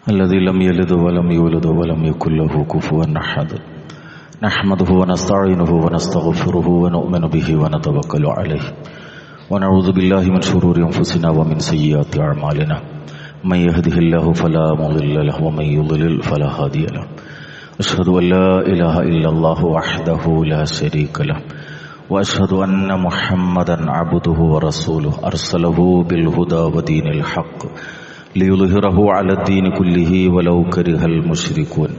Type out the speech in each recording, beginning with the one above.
الذي لم يلد ولم يولد ولم يكن له كفوا أحد نحمده ونستعينه ونستغفره ونؤمن به ونتوكل عليه ونعوذ بالله من شرور أنفسنا ومن سيئات أعمالنا من يهده الله فلا مضل له ومن يضلل فلا هادي له أشهد أن لا إله إلا الله وحده لا شريك له وأشهد أن محمدا عبده ورسوله أرسله بالهدى ودين الحق ليظهره على الدين كله ولو كره المشركون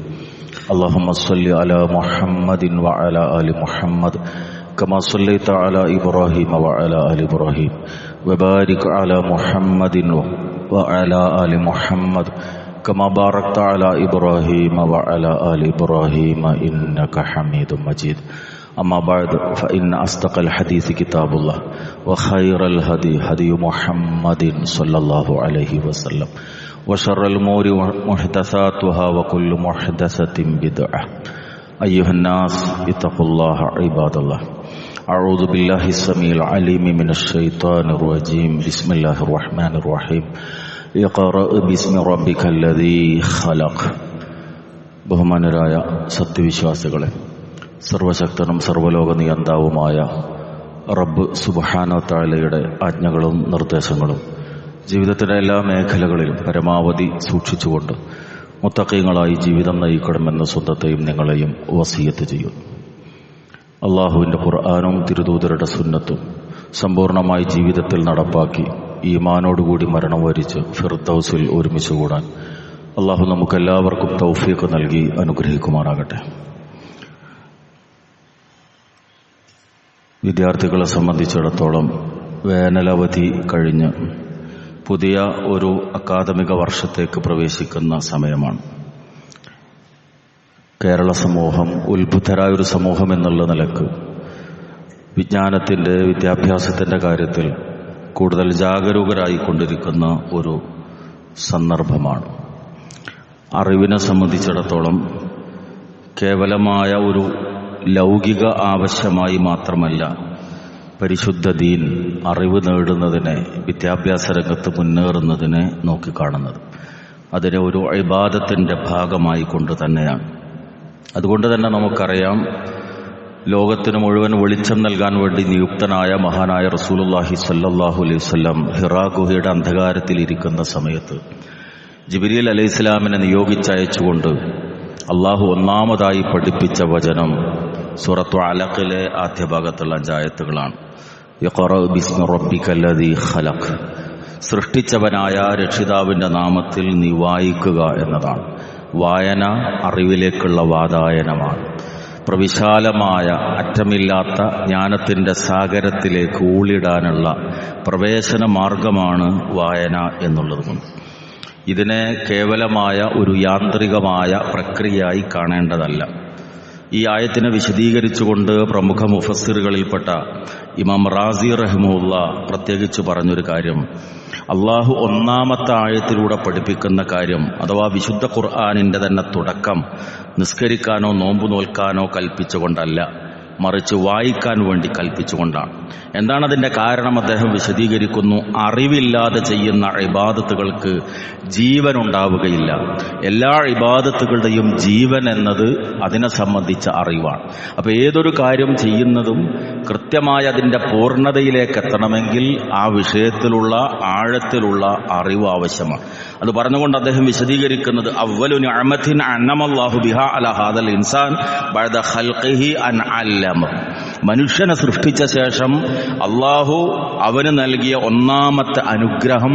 اللهم صل على محمد وعلى آل محمد كما صليت على إبراهيم وعلى آل إبراهيم وبارك على محمد وعلى آل محمد كما باركت على إبراهيم وعلى آل إبراهيم إنك حميد مجيد أما بعد فإن أصدق الحديث كتاب الله وخير الهدي هدي محمد صلى الله عليه وسلم وشر الأمور محدثاتها وكل محدثة بدعة أيها الناس اتقوا الله عباد الله أعوذ بالله السميع العليم من الشيطان الرجيم بسم الله الرحمن الرحيم اقرأ باسم ربك الذي خلق ബഹുമാനരായ സത്യവിശ്വാസികളെ, സർവശക്തനും സർവ്വലോക നിയന്താവുമായ റബ്ബ് സുബ്ഹാനഹു വ തആലയുടെ ആജ്ഞകളും നിർദ്ദേശങ്ങളും ജീവിതത്തിൻ്റെ എല്ലാ മേഖലകളിലും പരമാവധി സൂക്ഷിച്ചുകൊണ്ട് മുത്തഖീങ്ങളായി ജീവിതം നയിക്കണമെന്ന് സ്വന്തത്തെയും നിങ്ങളെയും വസിയത്ത് ചെയ്യുന്നു. അള്ളാഹുവിൻ്റെ ഖുർആനും തിരുദൂതരുടെ സുന്നത്തും സമ്പൂർണ്ണമായി ജീവിതത്തിൽ നടപ്പാക്കി ഈമാനോടുകൂടി മരണം വരിച്ച് ഫിർദൗസിൽ ഒരുമിച്ച് കൂടാൻ അള്ളാഹു നമുക്കെല്ലാവർക്കും തൗഫീഖ് നൽകി അനുഗ്രഹിക്കുമാറാകട്ടെ. വിദ്യാർത്ഥികളെ സംബന്ധിച്ചിടത്തോളം വേനലവധി കഴിഞ്ഞ് പുതിയ ഒരു അക്കാദമിക വർഷത്തേക്ക് പ്രവേശിക്കുന്ന സമയമാണ്. കേരള സമൂഹം ഉത്ബുദ്ധരായൊരു സമൂഹം എന്നുള്ള നിലക്ക് വിജ്ഞാനത്തിൻ്റെ വിദ്യാഭ്യാസത്തിൻ്റെ കാര്യത്തിൽ കൂടുതൽ ജാഗരൂകരായിക്കൊണ്ടിരിക്കുന്ന ഒരു സന്ദർഭമാണ്. അറിവിനെ സംബന്ധിച്ചിടത്തോളം കേവലമായ ഒരു ലൗകിക ആവശ്യമായി മാത്രമല്ല പരിശുദ്ധ ദീൻ അറിവ് നേടുന്നതിനെ, വിദ്യാഭ്യാസ രംഗത്ത് മുന്നേറുന്നതിനെ നോക്കിക്കാണുന്നത് അതിനെ ഒരു ഇബാദത്തിൻ്റെ ഭാഗമായി കൊണ്ട് തന്നെയാണ്. അതുകൊണ്ട് തന്നെ നമുക്കറിയാം, ലോകത്തിന് മുഴുവൻ വെളിച്ചം നൽകാൻ വേണ്ടി നിയുക്തനായ മഹാനായ റസൂലുള്ളാഹി സ്വല്ലല്ലാഹു അലൈഹി വസല്ലം ഹിറാ ഗുഹയുടെ അന്ധകാരത്തിലിരിക്കുന്ന സമയത്ത് ജിബ്രീൽ അലൈഹിസ്സലാമിനെ നിയോഗിച്ചയച്ചുകൊണ്ട് അള്ളാഹു ഒന്നാമതായി പഠിപ്പിച്ച വചനം സൂറത്തു അലഖിലെ ആദ്യ ഭാഗത്തുള്ള 5 ആയത്തുകളാണ്. ഇഖ്റഅ ബിസ്മി റബ്ബിക്കല്ലദീ ഖലഖ്, സൃഷ്ടിച്ചവനായ രക്ഷിതാവിൻ്റെ നാമത്തിൽ നീ വായിക്കുക എന്നതാണ്. വായന അറിവിലേക്കുള്ള വാതായനമാണ്. പ്രവിശാലമായ അറ്റമില്ലാത്ത ജ്ഞാനത്തിൻ്റെ സാഗരത്തിലേക്ക് ഊളിടാനുള്ള പ്രവേശന മാർഗമാണ് വായന എന്നുള്ളതുകൊണ്ട് ഇതിനെ കേവലമായ ഒരു യാന്ത്രികമായ പ്രക്രിയയായി കാണേണ്ടതല്ല. ഈ ആയത്തിനെ വിശദീകരിച്ചുകൊണ്ട് പ്രമുഖ മുഫസ്സിറുകളിൽപ്പെട്ട ഇമാം റാസി റഹിമഹുല്ലാ പ്രത്യേകിച്ച് പറഞ്ഞൊരു കാര്യം, അള്ളാഹു ഒന്നാമത്തെ ആയത്തിലൂടെ പഠിപ്പിക്കുന്ന കാര്യം അഥവാ വിശുദ്ധ ഖുർആനിൻ്റെ തന്നെ തുടക്കം നിസ്കരിക്കാനോ നോമ്പ് നോൽക്കാനോ കൽപ്പിച്ചുകൊണ്ടല്ല, മറിച്ച് വായിക്കാൻ വേണ്ടി കൽപ്പിച്ചുകൊണ്ടാണ്. എന്താണ് അതിൻ്റെ കാരണം? അദ്ദേഹം വിശദീകരിക്കുന്നു. അറിവില്ലാതെ ചെയ്യുന്ന ഇബാദത്തുകൾക്ക് ജീവൻ ഉണ്ടാവുകയില്ല. എല്ലാ ഇബാദത്തുകളുടെയും ജീവൻ എന്നത് അതിനെ സംബന്ധിച്ച അറിവാണ്. അപ്പോൾ ഏതൊരു കാര്യം ചെയ്യുന്നതും കൃത്യമായി അതിൻ്റെ പൂർണ്ണതയിലേക്ക് എത്തണമെങ്കിൽ ആ വിഷയത്തിലുള്ള ആഴത്തിലുള്ള അറിവ് ആവശ്യമാണ്. അത് പറഞ്ഞുകൊണ്ട് അദ്ദേഹം വിശദീകരിക്കുന്നത്, അവ്വലു നിഅമത്തിൻ അന്നമല്ലാഹു ബിഹാ അലാ ഹാദൽ ഇൻസാൻ ബഅദ ഖൽഖിഹി അൻ അല്ലമ, മനുഷ്യനെ സൃഷ്ടിച്ച ശേഷം അള്ളാഹു അവന് നൽകിയ ഒന്നാമത്തെ അനുഗ്രഹം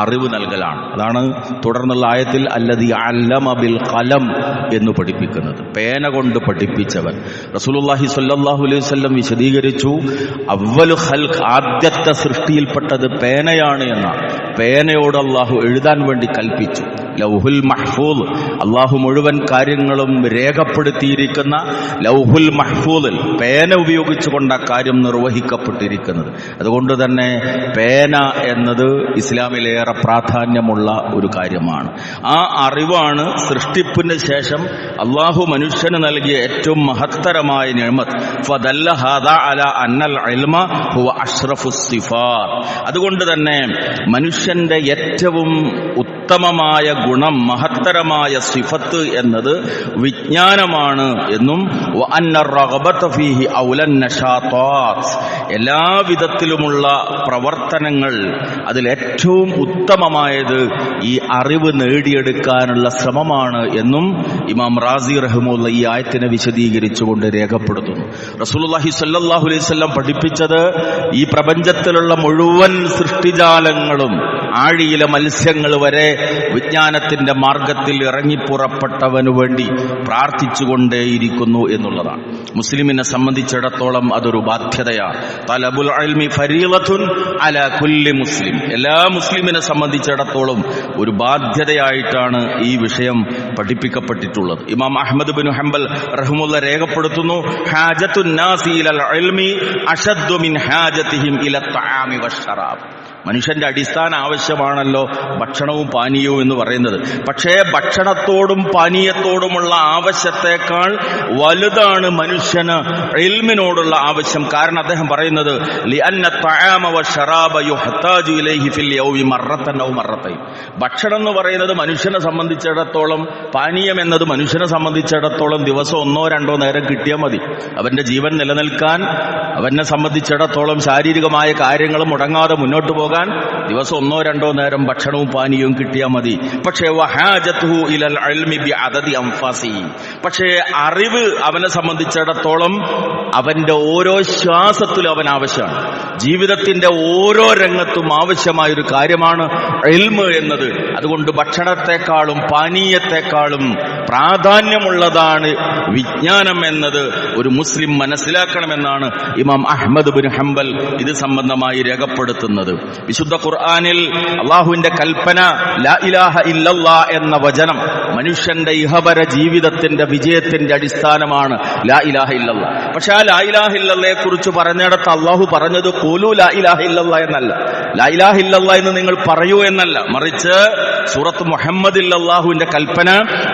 അറിവ് നൽകലാണ്. അതാണ് തുടർന്നുള്ള ആയത്തിൽ അല്ലദീ അല്ലമ ബിൽ ഖലം എന്ന് പഠിപ്പിക്കുന്നത്, പേന കൊണ്ട് പഠിപ്പിച്ചവൻ. റസൂലുള്ളാഹി സ്വല്ലല്ലാഹു അലൈഹി വസല്ലം വിശദീകരിച്ചു, അവ്വലു ഖൽഖ്, ആദ്യത്തെ സൃഷ്ടിയിൽപ്പെട്ടത് പേനയാണ് എന്നാണ്. പേനയോട് അള്ളാഹു എഴുതാൻ വേണ്ടി കൽപ്പിച്ചു. ലൗഹുൽ മഹ്ഫൂദ്, അള്ളാഹു മുഴുവൻ കാര്യങ്ങളും രേഖപ്പെടുത്തിയിരിക്കുന്ന ലൗഹുൽ മഹ്ഫൂദിൽ പേന ഉപയോഗിച്ചുകൊണ്ട് ആ കാര്യം നിർവഹിക്കപ്പെട്ടിരിക്കുന്നത്. അതുകൊണ്ട് തന്നെ പേന എന്നത് ഇസ്ലാമിലേറെ പ്രാധാന്യമുള്ള ഒരു കാര്യമാണ്. ആ അറിവാണ് സൃഷ്ടിപ്പിന് ശേഷം അള്ളാഹു മനുഷ്യന് നൽകിയ ഏറ്റവും മഹത്തരമായ നിഅമത്ത്. ഫദല്ല ഹാദാ അലാ അന്നൽ ഇൽമ ഹുവ അഷ്റഫുസ് സിഫാത്ത്. അതുകൊണ്ട് തന്നെ മനുഷ്യന്റെ ഏറ്റവും ഉത്തമമായ ഗുണം, മഹത്തരമായ സിഫത്ത് എന്നത് വിജ്ഞാനമാണ് എന്നും വഅന്ന റഗബത ഫീഹി ഔലൻ നശാതാത്ത്, എല്ലാവിധത്തിലുമുള്ള പ്രവർത്തനങ്ങൾ അതിൽ ഏറ്റവും ഉത്തമമായത് ഈ അറിവ് നേടിയെടുക്കാനുള്ള ശ്രമമാണ് എന്നും ഇമാം റാസി റഹിമഹുല്ല ഈ ആയത്തിനെ വിശദീകരിച്ചുകൊണ്ട് രേഖപ്പെടുത്തുന്നു. റസൂലുള്ളാഹി സ്വല്ലല്ലാഹു അലൈഹി വസല്ലം പഠിപ്പിച്ചത് ഈ പ്രപഞ്ചത്തിലുള്ള മുഴുവൻ സൃഷ്ടിജാലങ്ങളും ആഴിയിലെ മത്സ്യങ്ങൾ വരെ വിജ്ഞാനത്തിന്റെ മാർഗത്തിൽ ഇറങ്ങിപ്പുറപ്പെട്ടവനു വേണ്ടി പ്രാർത്ഥിച്ചുകൊണ്ടേയിരിക്കുന്നു എന്നുള്ളതാണ്. മുസ്ലിമിനെ സംബന്ധിച്ചിടത്തോളം അതൊരു ബാധ്യതയാണ്. തലബുൽ ഇൽമി ഫരീളത്തുൻ അലാ കുല്ലി മുസ്ലിം, എല്ലാ മുസ്ലിമിനെ സംബന്ധിച്ചിടത്തോളം ഒരു ബാധ്യതയായിട്ടാണ് ഈ വിഷയം പഠിപ്പിക്കപ്പെട്ടിട്ടുള്ളത്. ഇമാം അഹ്മദ് ബിൻ ഹംബൽ റഹ്മത്തുള്ളാഹി രേഖപ്പെടുത്തുന്നു, ഹാജത്തുൻ നാസി ഇലൽ ഇൽമി അശദ്ദു മിൻ ഹാജതിഹിം ഇലൽ തആമി വശറാബ്. മനുഷ്യന്റെ അടിസ്ഥാന ആവശ്യമാണല്ലോ ഭക്ഷണവും പാനീയവും എന്ന് പറയുന്നത്. പക്ഷേ ഭക്ഷണത്തോടും പാനീയത്തോടുമുള്ള ആവശ്യത്തെക്കാൾ വലുതാണ് മനുഷ്യന് ഇൽമിനോടുള്ള ആവശ്യം. കാരണം അദ്ദേഹം പറയുന്നത് ലിഅന്ന തആമ വശറാബ യുഹ്താജു ഇലൈഹി ഫിൽ യൗമി മറത്തൻ ഔ മറത്തൈൻ. ഭക്ഷണം എന്ന് പറയുന്നത് മനുഷ്യനെ സംബന്ധിച്ചിടത്തോളം, പാനീയം എന്നത് മനുഷ്യനെ സംബന്ധിച്ചിടത്തോളം ദിവസം 1-2 നേരം കിട്ടിയാൽ മതി. അവന്റെ ജീവൻ നിലനിൽക്കാൻ അവനെ സംബന്ധിച്ചിടത്തോളം ശാരീരികമായ കാര്യങ്ങൾ മുടങ്ങാതെ മുന്നോട്ട് പോകാൻ ദിവസം 1-2 നേരം ഭക്ഷണവും പാനീയവും കിട്ടിയാൽ മതി. പക്ഷേ വഹാജത്തുഹു ഇലൽ ഇൽമി ബിഅദദി അൻഫാസി, പക്ഷേ അറിവ് അവനെ സംബന്ധിച്ചിടത്തോളം അവന്റെ ഓരോ ശ്വാസത്തിലും അവൻ ആവശ്യമാണ്. ജീവിതത്തിന്റെ ഓരോ രംഗത്തും ആവശ്യമായൊരു കാര്യമാണ് ഇൽമ് എന്നത്. അതുകൊണ്ട് ഭക്ഷണത്തെക്കാളും പാനീയത്തെക്കാളും പ്രാധാന്യമുള്ളതാണ് വിജ്ഞാനം എന്നത് ഒരു മുസ്ലിം മനസ്സിലാക്കണമെന്നാണ് ഇമാം അഹ്മദ് ബിൻ ഹംബൽ ഇത് സംബന്ധമായി രേഖപ്പെടുത്തുന്നത്. വിശുദ്ധ ഖുർആനിൽ അള്ളാഹുവിന്റെ കൽപ്പന ലാ ഇലാഹ ഇല്ലല്ലാ എന്ന വചനം മനുഷ്യന്റെ ഇഹപര ജീവിതത്തിന്റെ വിജയത്തിന്റെ അടിസ്ഥാനമാണ് ലാ ഇലാഹ ഇല്ലല്ലാ. പക്ഷെ ആ ലാ ഇലാഹ ഇല്ലല്ലയെ കുറിച്ച് പറഞ്ഞിടത്ത് അള്ളാഹു പറഞ്ഞത് ഖൂലു ലാ ഇലാഹ ഇല്ലല്ലാ എന്നല്ല, ലാ ഇലാഹ ഇല്ലല്ലാ എന്ന് നിങ്ങൾ പറയൂ എന്നല്ല, മറിച്ച് സൂറത്ത് മുഹമ്മദിൽ അള്ളാഹുവിന്റെ കൽപ്പന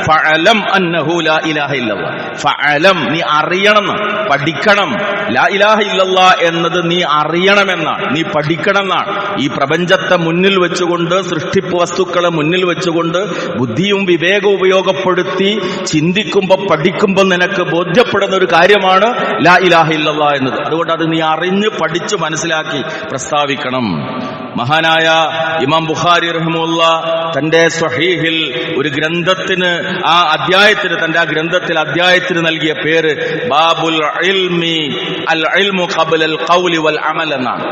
ഫഅലം അന്നഹു ലാ ഇലാഹ ഇല്ലല്ലാ. ഫഅലം, നീ അറിയണം, പഠിക്കണം. ലാ ഇലാഹ ഇല്ലല്ലാ എന്നത് നീ അറിയണമെന്നാണ്, നീ പഠിക്കണം എന്നാണ്. ഈ പ്രപഞ്ചത്തെ മുന്നിൽ വെച്ചുകൊണ്ട്, സൃഷ്ടിപ്പ് വസ്തുക്കളെ മുന്നിൽ വെച്ചുകൊണ്ട് ബുദ്ധിയും വിവേകവും ഉപയോഗപ്പെടുത്തി ചിന്തിക്കുമ്പോൾ പഠിക്കുമ്പോൾ നിനക്ക് ബോധ്യപ്പെടുന്ന ഒരു കാര്യമാണ് ലാ ഇലാഹ ഇല്ലല്ലാ എന്നത്. അതുകൊണ്ട് അത് നീ അറിഞ്ഞ് പഠിച്ച് മനസ്സിലാക്കി പ്രസ്താവിക്കണം. മഹാനായ ഇമാം ബുഖാരി റഹിമഹുല്ലാഹ് തന്റെ സ്വഹീഹിൽ ഒരു ഗ്രന്ഥത്തിന്, ആ അധ്യായത്തിന്, തന്റെ ആ ഗ്രന്ഥത്തിൽ അധ്യായത്തിന് നൽകിയ പേര് ബാബുൽ ഇൽമി അൽ ഇൽമു ഖബ്ലൽ ഖൗലി വൽ അമൽ എന്നാണ്.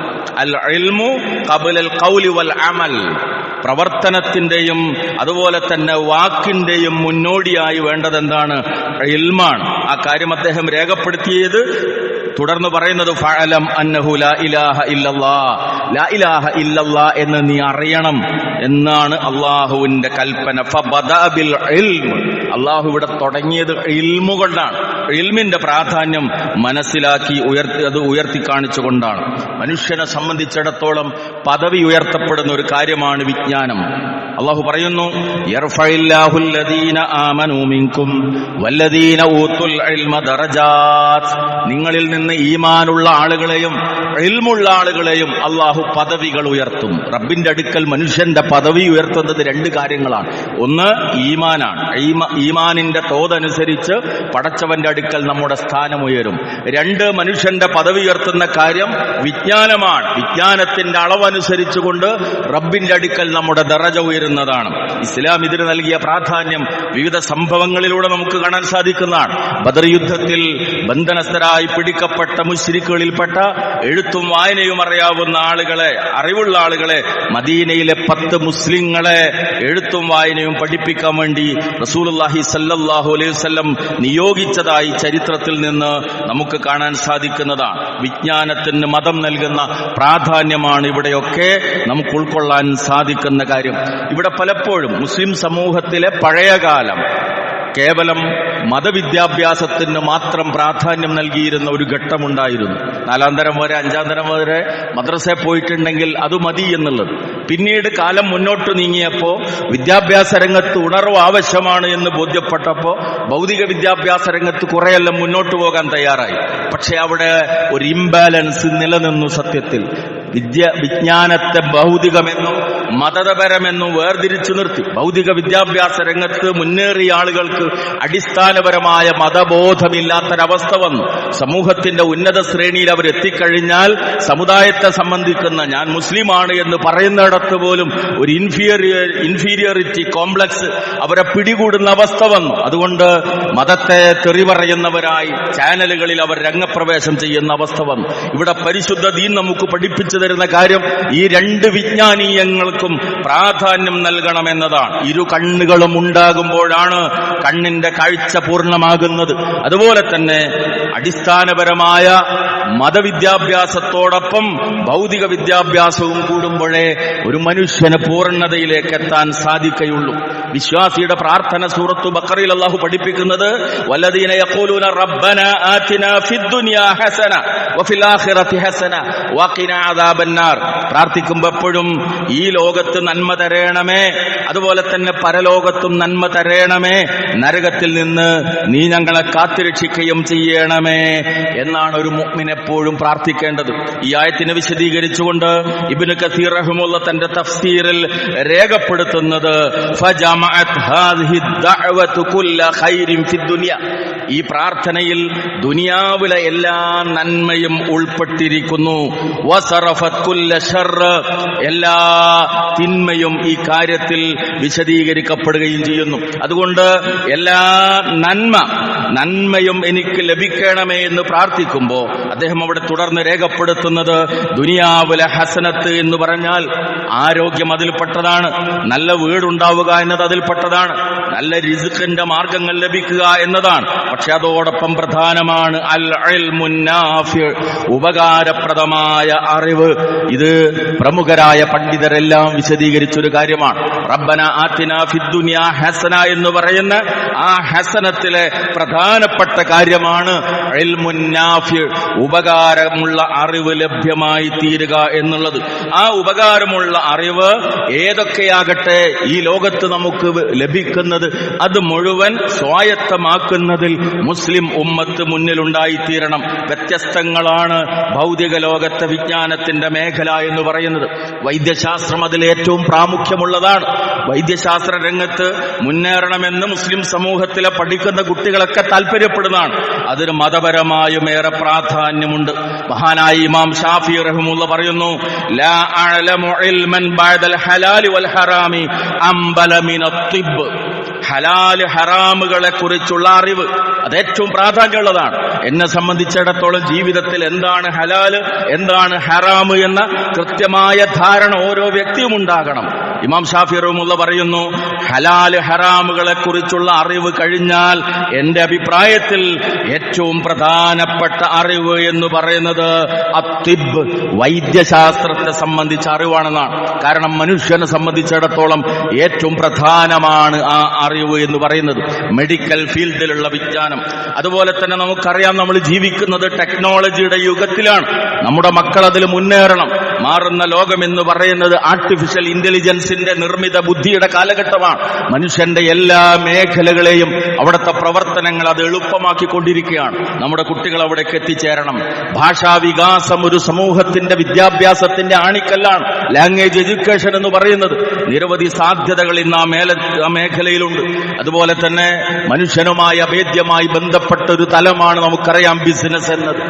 അൽ ഇൽമു ഖബ്ലൽ ഖൗലി വൽ അമൽ, പ്രവർത്തനത്തിന്റെയും അതുപോലെ തന്നെ വാക്കിന്റെയും മുന്നോടിയായി വേണ്ടത് എന്താണ്? ഇൽമാണ്. ആ കാര്യം അദ്ദേഹം രേഖപ്പെടുത്തിയത് തുടർന്ന് പറയുന്നത് ഫഅലം അന്നഹു ലാ ഇലാഹ ഇല്ലല്ലാ, ലാ ഇലാഹ ഇല്ലല്ലാ എന്ന് നീ അറിയണം എന്നാണ് അള്ളാഹുവിന്റെ കൽപ്പന. ഫബദഅ ബിൽ ഇൽം, അള്ളാഹു ഇവിടെ തുടങ്ങിയത് ഇൽമു കൊണ്ടാണ്. ഇൽമിന്റെ പ്രാധാന്യം മനസ്സിലാക്കി ഉയർത്തി കാണിച്ചുകൊണ്ടാണ്. മനുഷ്യനെ സംബന്ധിച്ചിടത്തോളം പദവി ഉയർത്തപ്പെടുന്ന ഒരു കാര്യമാണ് വിജ്ഞാനം. അള്ളാഹു പറയുന്നു, യർഫഇല്ലാഹു അല്ലദീന ആമനൂ മിൻകും വല്ലദീന ഊതുൽ ഇൽമ ദറജാത്ത്. നിങ്ങളിൽ നിന്ന് ഈമാനുള്ള ആളുകളെയും ഇൽമുള്ള ആളുകളെയും അള്ളാഹു പദവികൾ ഉയർത്തും. റബ്ബിന്റെ അടുക്കൽ മനുഷ്യന്റെ പദവി ഉയർത്തുന്നത് 2 കാര്യങ്ങളാണ്. ഒന്ന് ഈമാനാണ്. ഈമാനിന്റെ തോതനുസരിച്ച് പടച്ചവന്റെ അടുക്കൽ നമ്മുടെ സ്ഥാനം ഉയരും. 2, മനുഷ്യന്റെ പദവി ഉയർത്തുന്ന കാര്യം വിജ്ഞാനമാണ്. വിജ്ഞാനത്തിന്റെ അളവനുസരിച്ചുകൊണ്ട് റബ്ബിന്റെ അടുക്കൽ നമ്മുടെ ദറജ ഉയരുന്നതാണ്. ഇസ്ലാം ഇതിന് നൽകിയ പ്രാധാന്യം വിവിധ സംഭവങ്ങളിലൂടെ നമുക്ക് കാണാൻ സാധിക്കുന്നതാണ്. ബദർ യുദ്ധത്തിൽ ബന്ധനസ്ഥരായി പിടിക്കപ്പെട്ട മുശ്രിക്കുകളിൽപ്പെട്ട എഴുത്തും വായനയും അറിയാവുന്ന ആളുകളെ, അറിവുള്ള ആളുകളെ, മദീനയിലെ 10 മുസ്ലിങ്ങളെ എഴുത്തും വായനയും പഠിപ്പിക്കാൻ വേണ്ടി റസൂലുള്ളാഹി സ്വല്ലല്ലാഹു അലൈഹി വസല്ലം നിയോഗിച്ചതായി ചരിത്രത്തിൽ നിന്ന് നമുക്ക് കാണാൻ സാധിക്കുന്നതാണ്. വിജ്ഞാനത്തിന് മതം നൽകുന്ന പ്രാധാന്യമാണ് ഇവിടെയൊക്കെ നമുക്ക് ഉൾക്കൊള്ളാൻ സാധിക്കുന്ന കാര്യം. ഇവിടെ പലപ്പോഴും മുസ്ലിം സമൂഹത്തിലെ പഴയകാലം കേവലം മതവിദ്യാഭ്യാസത്തിന് മാത്രം പ്രാധാന്യം നൽകിയിരുന്ന ഒരു ഘട്ടമുണ്ടായിരുന്നു. 4ാം തരം വരെ 5ാം തരം വരെ മദ്രസയിൽ പോയിട്ടുണ്ടെങ്കിൽ അത് മതി എന്നുള്ളത്. പിന്നീട് കാലം മുന്നോട്ട് നീങ്ങിയപ്പോൾ വിദ്യാഭ്യാസ രംഗത്ത് ഉണർവ് ആവശ്യമാണ് എന്ന് ബോധ്യപ്പെട്ടപ്പോൾ ഭൗതിക വിദ്യാഭ്യാസ രംഗത്ത് കുറെയെല്ലാം മുന്നോട്ട് പോകാൻ തയ്യാറായി. പക്ഷെ അവിടെ ഒരു ഇംബാലൻസ് നിലനിന്നു. സത്യത്തിൽ വിജ്ഞാനത്തെ ഭൗതികമെന്നും മതപരമെന്നും വേർതിരിച്ചു നിർത്തി. ഭൗതിക വിദ്യാഭ്യാസ രംഗത്ത് മുന്നേറിയ ആളുകൾക്ക് അടിസ്ഥാനപരമായ മതബോധമില്ലാത്തൊരവസ്ഥ വന്നു. സമൂഹത്തിന്റെ ഉന്നത ശ്രേണിയിൽ അവരെത്തിക്കഴിഞ്ഞാൽ സമുദായത്തെ സംബന്ധിക്കുന്ന ഞാൻ മുസ്ലിമാണ് എന്ന് പറയുന്നിടത്ത് പോലും ഒരു ഇൻഫീരിയോറിറ്റി കോംപ്ലക്സ് അവരെ പിടികൂടുന്ന അവസ്ഥ വന്നു. അതുകൊണ്ട് മതത്തെ തെറി പറയുന്നവരായി ചാനലുകളിൽ അവർ രംഗപ്രവേശം ചെയ്യുന്ന അവസ്ഥ വന്നു. ഇവിടെ പരിശുദ്ധ ദീൻ നമുക്ക് പഠിപ്പിച്ചു തരുന്ന കാര്യം ഈ രണ്ട് വിജ്ഞാനീയങ്ങൾക്കും പ്രാധാന്യം നൽകണമെന്നതാണ്. ഇരു കണ്ണുകളും ഉണ്ടാകുമ്പോഴാണ് കണ്ണിന്റെ കാഴ്ച പൂർണ്ണമാകുന്നത്. അതുപോലെ തന്നെ അടിസ്ഥാനപരമായ മതവിദ്യാഭ്യാസത്തോടൊപ്പം ഭൗതിക വിദ്യാഭ്യാസവും കൂടുമ്പോഴേ ഒരു മനുഷ്യന് പൂർണ്ണതയിലേക്ക് എത്താൻ സാധിക്കുകയുള്ളൂ. വിശ്വാസിയുടെ പ്രാർത്ഥന സൂറത്തു ബഖറയിൽ അല്ലാഹു പഠിപ്പിക്കുന്നത് വല്ലദീന യഖൂലൂന റബ്ബനാ ആതിനാ ഫിദ്ദുനിയാ ഹസന വഫിൽ ആഖിറതി ഹസന വഖിനാ അദാബന്നാർ. പ്രാർത്ഥിക്കുമ്പോൾ എപ്പോഴും ഈ ലോകത്ത് നന്മ തരേണമേ, അതുപോലെ തന്നെ പരലോകത്തും നന്മ തരേണമേ, നരകത്തിൽ നിന്ന് നീ ഞങ്ങളെ കാത്തുരക്ഷിക്കുകയും ചെയ്യണമേ എന്നാണ് ഒരു മുഅ്മിൻ എപ്പോഴും പ്രാർത്ഥിക്കേണ്ടത്. ഈ ആയത്തിനെ വിശദീകരിച്ചുകൊണ്ട് ഇബ്നു കസീർ റഹിമഹുല്ലാഹ് തന്റെ തഫ്സീറിൽ രേഖപ്പെടുത്തുന്നത് ഫജമഅത് ഹാദിഹി ദഅവതു കുല്ല ഖൈരിൻ ഫിദ്ദുനിയ, ഈ പ്രാർത്ഥനയിൽ ദുനിയാവിലെ എല്ലാ നന്മയും ഉൾപ്പെട്ടിരിക്കുന്നു. വസറഫത് കുല്ല ശർറ, എല്ലാ തിന്മയും ഈ കാര്യത്തിൽ വിശദീകരിക്കപ്പെടുകയും ചെയ്യുന്നു. അതുകൊണ്ട് എല്ലാ നന്മയും എനിക്ക് ലഭിക്കണമേ എന്ന് പ്രാർത്ഥിക്കുമ്പോൾ അദ്ദേഹം അവിടെ തുടർന്ന് രേഖപ്പെടുത്തുന്നത് ദുനിയാവിലെ ഹസനത്ത് എന്ന് പറഞ്ഞാൽ ആരോഗ്യം അതിൽപ്പെട്ടതാണ്, നല്ല വീടുണ്ടാവുക എന്നത് അതിൽപ്പെട്ടതാണ്, നല്ല റിസ്ഖിന്റെ മാർഗങ്ങൾ ലഭിക്കുക എന്നതാണ്. പക്ഷെ അതോടൊപ്പം പ്രധാനമാണ് അൽ ഇൽമുൻ നാഫി, ഉപകാരപ്രദമായ അറിവ്. ഇത് പ്രമുഖരായ പണ്ഡിതരെല്ലാം വിശദീകരിച്ചൊരു കാര്യമാണ്. റബ്ബന ആതിനാ ഫിദ്ദുനിയാ ഹസന എന്ന് പറയുന്ന ആ ഹസനത്തിലെ പ്രധാനപ്പെട്ട കാര്യമാണ് ഇൽമുൻ നാഫി, ഉപകാരമുള്ള അറിവ് ലഭ്യമായി തീരുക എന്നുള്ളത്. ആ ഉപകാരമുള്ള അറിവ് ഏതൊക്കെയാകട്ടെ ഈ ലോകത്ത് നമുക്ക് ലഭിക്കുന്നത് അത് മുഴുവൻ സ്വായത്തമാക്കുന്നതിൽ മുസ്ലിം ഉമ്മത്ത് മുന്നിലുണ്ടായിത്തീരണം. വ്യത്യസ്തങ്ങളാണ് ഭൗതിക ലോകത്തെ വിജ്ഞാനത്തിന്റെ മേഖല എന്ന് പറയുന്നത്. വൈദ്യശാസ്ത്രം അതിൽ ഏറ്റവും പ്രാമുഖ്യമുള്ളതാണ്. വൈദ്യശാസ്ത്ര രംഗത്ത് മുന്നേറണമെന്ന് മുസ്ലിം സമൂഹത്തിലെ പഠിക്കുന്ന കുട്ടികളൊക്കെ താല്പര്യപ്പെടുന്നതാണ്. അതിന് മതപരമായും ഏറെ പ്രാധാന്യമുണ്ട്. മഹാനായ ഇമാം ഷാഫി റഹിമഹുല്ലാഹ് പറയുന്നു, ലാ അഅലമു ഇൽമൻ ബഅദൽ ഹലാലി വൽ ഹറാമി അംബല മിനത് തിബ്ബ്. ഹലാൽ ഹറാമുകളെ കുറിച്ചുള്ള അറിവ് അതേറ്റവും പ്രാധാന്യമുള്ളതാണ്. എന്നെ സംബന്ധിച്ചിടത്തോളം ജീവിതത്തിൽ എന്താണ് ഹലാല് എന്താണ് ഹറാമ് എന്ന കൃത്യമായ ധാരണ ഓരോ വ്യക്തിയും ഉണ്ടാകണം. ഇമാം ഷാഫി റഹിമഹുല്ലാഹ് പറയുന്നു, ഹലാല് ഹറാമുകളെ കുറിച്ചുള്ള അറിവ് കഴിഞ്ഞാൽ എന്റെ അഭിപ്രായത്തിൽ ഏറ്റവും പ്രധാനപ്പെട്ട അറിവ് എന്ന് പറയുന്നത് അത്തിബ്, വൈദ്യശാസ്ത്രത്തെ സംബന്ധിച്ച അറിവാണെന്നാണ്. കാരണം മനുഷ്യനെ സംബന്ധിച്ചിടത്തോളം ഏറ്റവും പ്രധാനമാണ് ആ അറിവ് എന്ന് പറയുന്നത്, മെഡിക്കൽ ഫീൽഡിലുള്ള വിജ്ഞാനം. അതുപോലെ തന്നെ നമുക്കറിയാം, നമ്മൾ ജീവിക്കുന്നത് ടെക്നോളജിയുടെ യുഗത്തിലാണ്. നമ്മുടെ മക്കൾ അതിൽ മുന്നേറണം. മാറുന്ന ലോകം എന്ന് പറയുന്നത് ആർട്ടിഫിഷ്യൽ ഇന്റലിജൻസിന്റെ നിർമ്മിത ബുദ്ധിയുടെ കാലഘട്ടമാണ്. മനുഷ്യന്റെ എല്ലാ മേഖലകളെയും അവിടുത്തെ പ്രവർത്തനങ്ങൾ അത് എളുപ്പമാക്കിക്കൊണ്ടിരിക്കുകയാണ്. നമ്മുടെ കുട്ടികൾ അവിടേക്ക് എത്തിച്ചേരണം. ഭാഷാ വികാസം ഒരു സമൂഹത്തിന്റെ വിദ്യാഭ്യാസത്തിന്റെ ആണിക്കല്ലാണ്. ലാംഗ്വേജ് എഡ്യൂക്കേഷൻ എന്ന് പറയുന്നത് നിരവധി സാധ്യതകൾ ഇന്ന് ആ മേഖലയിലുണ്ട്. അതുപോലെ തന്നെ മനുഷ്യനുമായി അഭേദ്യമായി ബന്ധപ്പെട്ട ഒരു തലമാണ് നമുക്കറിയാം ബിസിനസ് എന്നത്.